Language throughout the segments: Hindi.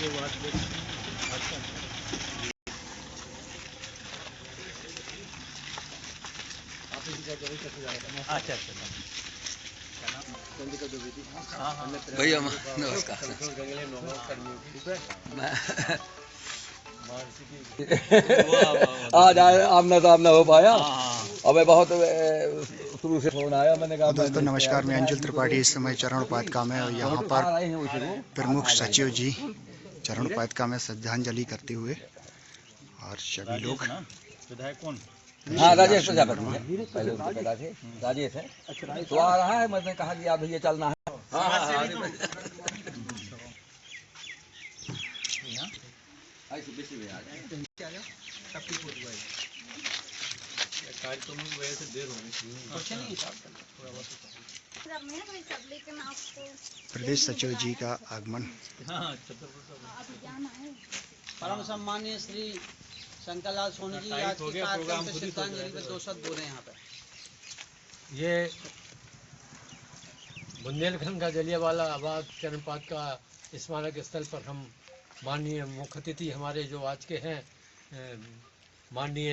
अच्छा भैया नमस्कार। आज आमना सामना हो पाया। हमें बहुत शुरू से फोन आया, मैंने कहा दोस्तों नमस्कार, मैं अंजुल त्रिपाठी इस समय चरण उपाधिका में और यहाँ पर प्रमुख सचिव जी चरण उपाधिका में श्रद्धांजलि करते हुए और सभी लोग विधायक कौन? हाँ, राजेश प्रजापति है, पहले उनके पिता थे राजेश है। तो आ रहा है, मैंने कहा कि आप भैया चलना है। प्रदेश सचिव जी का आगमन। परम सम्मानीय श्री शंकर लाल सोनी जी आज के कार्यक्रम पे श्रद्धांजलि में 2 शब्द बोले यहाँ पे। ये बुंदेलखंड का जलियांवाला बाग चरणपात का स्मारक स्थल पर हम माननीय मुख्य अतिथि हमारे जो आज के हैं माननीय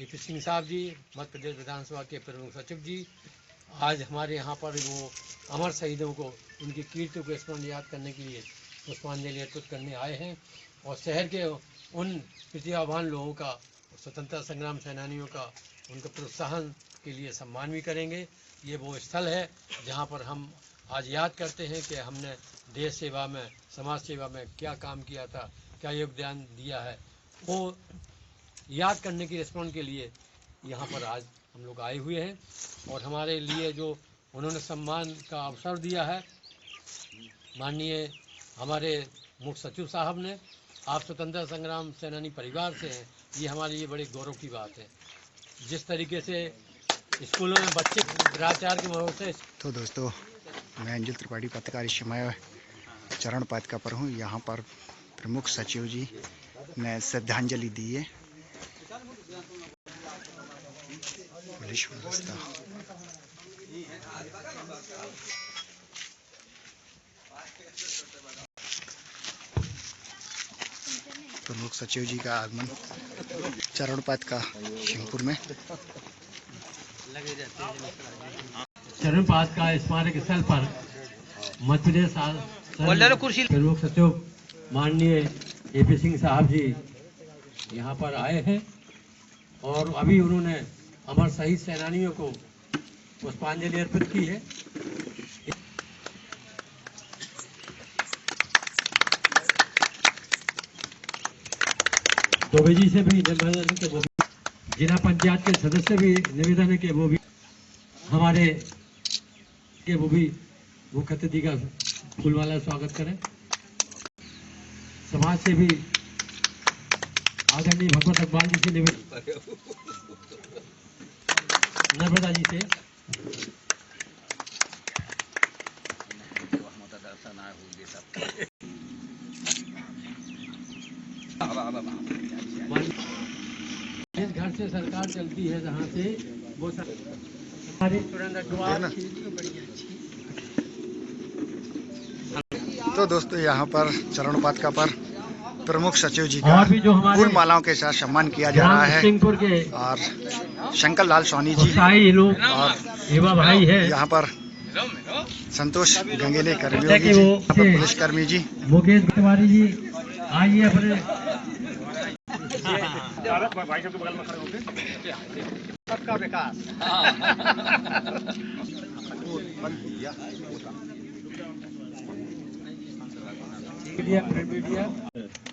ए.पी. सिंह साहब जी, मध्य प्रदेश विधानसभा के प्रमुख सचिव जी, आज हमारे यहाँ पर वो अमर शहीदों को उनकी कीर्ति को स्मरण याद करने के लिए पुष्पांजलि अर्पित करने आए हैं और शहर के उन प्रतिभावान लोगों का, स्वतंत्रता संग्राम सेनानियों का, उनका प्रोत्साहन के लिए सम्मान भी करेंगे। ये वो स्थल है जहाँ पर हम आज याद करते हैं कि हमने देश सेवा में, समाज सेवा में क्या काम किया था, क्या योगदान दिया है, वो याद करने की स्मरण के लिए यहाँ पर आज हम लोग आए हुए हैं। और हमारे लिए जो उन्होंने सम्मान का अवसर दिया है माननीय हमारे मुख्य सचिव साहब ने, आप स्वतंत्रता संग्राम सेनानी परिवार से हैं, ये हमारे लिए बड़े गौरव की बात है। जिस तरीके से स्कूलों में बच्चे प्राचार्य के मदद से। तो दोस्तों मैं अंजुल त्रिपाठी पत्रकार इस समय चरण उपाधिका पर हूँ। यहाँ पर प्रमुख सचिव जी ने श्रद्धांजलि दी है। पुलिस व्यवस्था प्रमुख सचिव जी का आगमन चरण उपाधिका शिवपुर में। चरणपात का स्मारक स्थल पर मध्य प्रदेश प्रमुख सचिव माननीय ए.पी. सिंह साहब जी यहाँ पर आए हैं और अभी उन्होंने अमर शहीद सेनानियों को पुष्पांजलि अर्पित की है। दुबे जी से भी निवेदन है कि वो जिला पंचायत के सदस्य भी निवेदन है कि वो भी हमारे के वो भी मुख्य अतिथि का फूल वाला स्वागत करें। समाज से भी आदरणीय भगवत अकबाल जी से निवेदन, नर्मदा जी से जिस घर से सरकार चलती है, जहाँ से वो हमारी तो दोस्तों यहाँ पर चरण उपाधिका पर प्रमुख सचिव जी का फूल मालाओं के साथ सम्मान किया जा रहा है और शंकर लाल सोनी जी और भाई है यहाँ पर संतोष गंगेले कर्मियों जी, यहाँ पर पुलिस कर्मी जी, मुकेश तिवारी जी आइए अपने सबका विकास।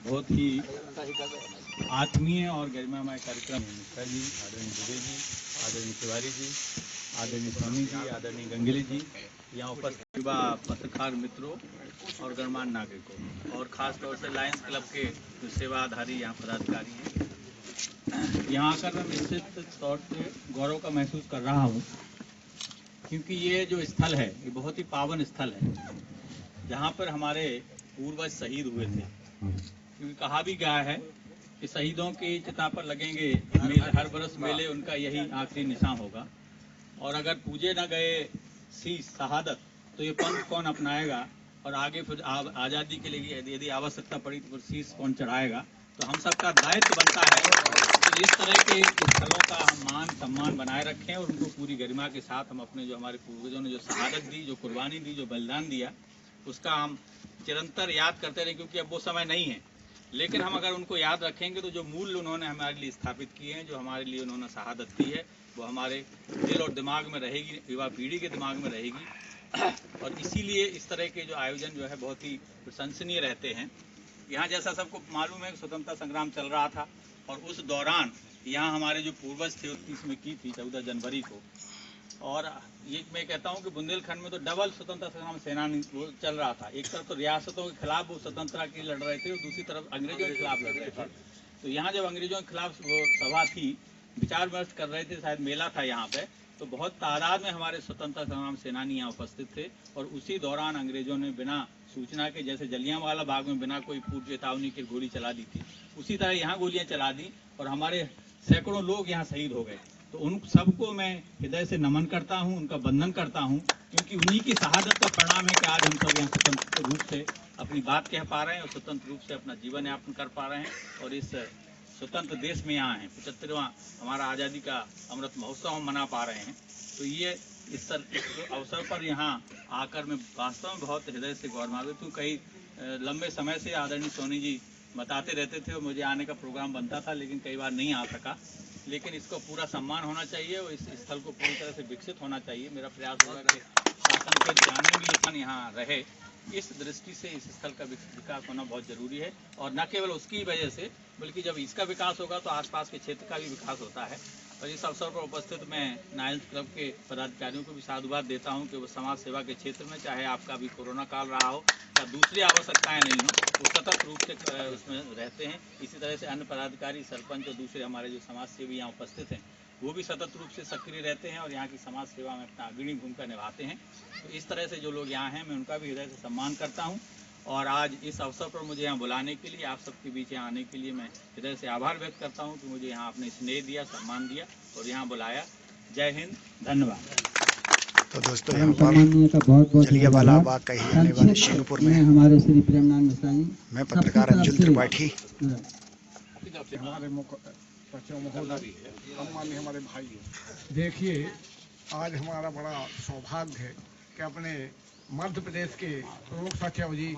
बहुत ही आत्मीय और गरिमामय कार्यक्रम मिश्रा जी, आदरणीय दुबे जी, आदरणीय तिवारी जी, आदरणीय स्वामी जी, आदरणीय गंगेली जी, यहाँ उपस्थित युवा पत्रकार मित्रों और गणमान्य नागरिकों और ख़ास तौर से लायंस क्लब के जो सेवाधारी यहाँ पदाधिकारी हैं, यहाँ आकर मैं निश्चित तौर से गौरव का महसूस कर रहा हूँ, क्योंकि ये जो स्थल है ये बहुत ही पावन स्थल है जहाँ पर हमारे पूर्वज शहीद हुए थे। क्योंकि कहा भी गया है कि शहीदों की चिता पर लगेंगे मेले, हर बरस मेले, उनका यही आखिरी निशान होगा। और अगर पूजे न गए शीश शहादत तो ये पंथ कौन अपनाएगा, और आगे फिर आज़ादी के लिए यदि आवश्यकता पड़ी तो फिर शीश कौन चढ़ाएगा। तो हम सबका दायित्व बनता है कि इस तरह के स्थलों का हम मान सम्मान बनाए रखें और उनको पूरी गरिमा के साथ हम अपने जो हमारे पूर्वजों ने जो शहादत दी, जो कुर्बानी दी, जो बलिदान दिया, उसका हम चिरंतर याद करते रहें, क्योंकि अब वो समय नहीं है। लेकिन हम अगर उनको याद रखेंगे तो जो मूल्य उन्होंने हमारे लिए स्थापित किए हैं, जो हमारे लिए उन्होंने शहादत दी है, वो हमारे दिल और दिमाग में रहेगी, युवा पीढ़ी के दिमाग में रहेगी। और इसीलिए इस तरह के जो आयोजन जो है बहुत ही प्रशंसनीय रहते हैं। यहाँ जैसा सबको मालूम है स्वतंत्रता संग्राम चल रहा था और उस दौरान यहाँ हमारे जो पूर्वज थे 30 में की थी 14 जनवरी को। और ये मैं कहता हूँ कि बुंदेलखंड में तो डबल स्वतंत्रता संग्राम सेनानी वो चल रहा था। एक तरफ तो रियासतों के खिलाफ वो स्वतंत्रता के लड़ रहे थे और दूसरी तरफ अंग्रेजों के खिलाफ लड़ रहे थे। तो यहाँ जब अंग्रेजों के खिलाफ वो सभा थी, विचार विमर्श कर रहे थे, शायद मेला था यहाँ पे, तो बहुत तादाद में हमारे स्वतंत्रता संग्राम सेनानी यहाँ उपस्थित थे। और उसी दौरान अंग्रेजों ने बिना सूचना के, जैसे जलियांवाला बाग में बिना कोई पूर्व चेतावनी के गोली चला दी थी, उसी तरह यहाँ गोलियां चला दी और हमारे सैकड़ों लोग यहाँ शहीद हो गए। तो उन सबको मैं हृदय से नमन करता हूँ, उनका वंदन करता हूँ, क्योंकि उन्हीं की शहादत का परिणाम है कि आज हम सब यहाँ स्वतंत्र रूप से अपनी बात कह पा रहे हैं और स्वतंत्र रूप से अपना जीवन यापन कर पा रहे हैं और इस स्वतंत्र देश में यहाँ हैं। 75वां हमारा आज़ादी का अमृत महोत्सव हम मना पा रहे हैं। तो ये इस अवसर पर यहाँ आकर मैं वास्तव में बहुत हृदय से गौरवान्वित हूँ। कई लंबे समय से आदरणीय सोनी जी बताते रहते थे और मुझे आने का प्रोग्राम बनता था, लेकिन कई बार नहीं आ सका। लेकिन इसको पूरा सम्मान होना चाहिए और इस स्थल को पूरी तरह से विकसित होना चाहिए। मेरा प्रयास होगा कि शासन के ध्यान में भी ये स्थल यहाँ रहे। इस दृष्टि से इस स्थल का विकास होना बहुत जरूरी है और न केवल उसकी वजह से, बल्कि जब इसका विकास होगा तो आसपास के क्षेत्र का भी विकास होता है। और इस अवसर पर उपस्थित मैं नायल्स क्लब के पदाधिकारियों को भी साधुवाद देता हूं कि वो समाज सेवा के क्षेत्र में, चाहे आपका भी कोरोना काल रहा हो या दूसरी आवश्यकताएं नहीं हो, वो सतत रूप से उसमें रहते हैं। इसी तरह से अन्य पदाधिकारी, सरपंच और दूसरे हमारे जो समाज सेवी यहाँ उपस्थित हैं, वो भी सतत रूप से सक्रिय रहते हैं और यहाँ की समाज सेवा में अपना अग्रणी भूमिका निभाते हैं। तो इस तरह से जो लोग यहाँ हैं, मैं उनका भी हृदय से सम्मान करता हूँ। और आज इस अवसर पर मुझे यहाँ बुलाने के लिए, आप सबके बीच यहाँ आने के लिए मैं हृदय से आभार व्यक्त करता हूँ कि मुझे यहाँ आपने स्नेह दिया, सम्मान दिया और यहाँ बुलाया। जय हिंद, धन्यवाद। तो दोस्तों यहाँ पर जलियांवाला बाग कही जाने वाले शिंगपुर में हमारे श्री प्रेमनाथ मिश्रा जी, मैं पत्रकार अंजुल त्रिपाठी। हमारे सम्मानीय हमारे भाई, देखिए आज हमारा बड़ा सौभाग्य है कि अपने मध्य प्रदेश के प्रमुख सचिव जी,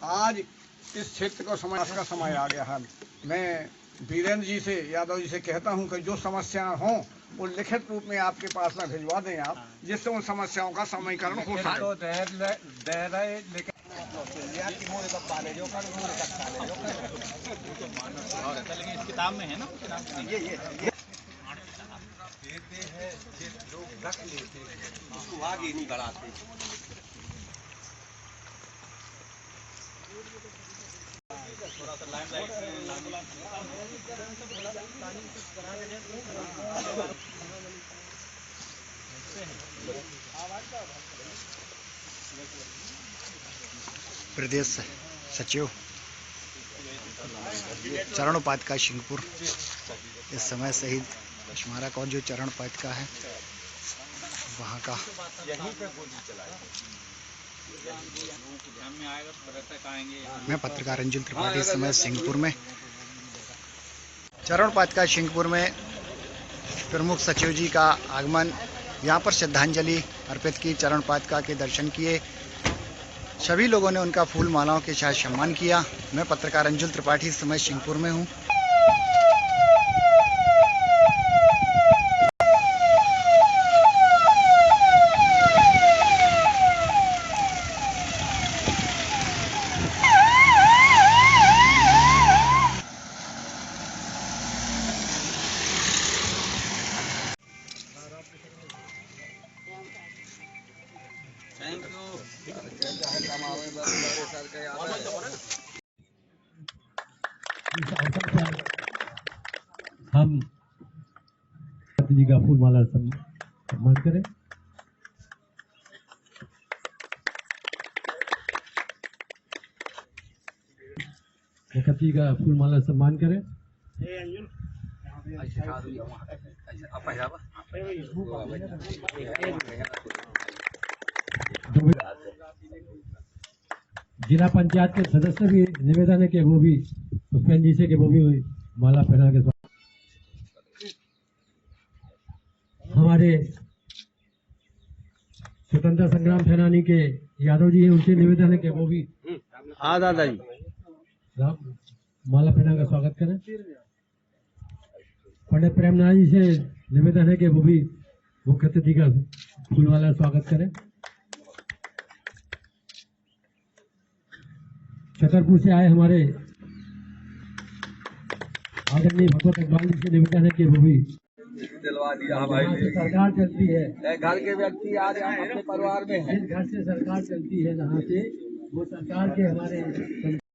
आज इस क्षेत्र का समय आ गया है। मैं वीरेंद्र जी से, यादव जी से कहता हूं कि जो समस्याएं हों वो लिखित रूप में आपके पास में भिजवा दें आप, जिससे उन समस्याओं का समीकरण हो लेकिन इस किताब में है ना, उसको आगे नहीं बढ़ाते। थोड़ा सा लाइमलाइट प्रदेश सचिव चरण उपाध्याय शिंगपुर, इस समय शहीद स्मारक और जो चरण उपाध्याय है वहाँ का ध्यान में आएगा तो पर्यटक आएंगे। मैं पत्रकार अंजुल त्रिपाठी, इस समय सिंहपुर में चरण उपाध्याय शिंगपुर में प्रमुख सचिव जी का आगमन, यहाँ पर श्रद्धांजलि अर्पित की, चरण उपाध्याय के दर्शन किए, सभी लोगों ने उनका फूल मालाओं के साथ सम्मान किया। मैं पत्रकार अंजुल त्रिपाठी इस समय सिंहपुर में हूँ। Thank you. हम जी का फूल माला सम्मान करें। मुखर्जी का फूल माला सम्मान करें। जिला पंचायत के सदस्य भी निवेदन है कि वो भी पुष्पेंद्र जी से कि वो भी माला पहना के हमारे स्वतंत्रता संग्राम सेनानी के यादव जी हैं, उनसे निवेदन है कि वो भी दादाजी माला पहना का स्वागत करें। पंडित प्रेमनाथ जी से निवेदन है कि वो भी मुख्य अतिथि का फूल वाला स्वागत करें। छतरपुर से आए हमारे आदरणीय भगवत अग्रवाल जी से निवेदन है कि वो भी दिलवा दिया भाई। सरकार चलती है, घर के व्यक्ति आज हम अपने परिवार में हैं। जिस घर से सरकार चलती है, जहाँ से वो सरकार के हमारे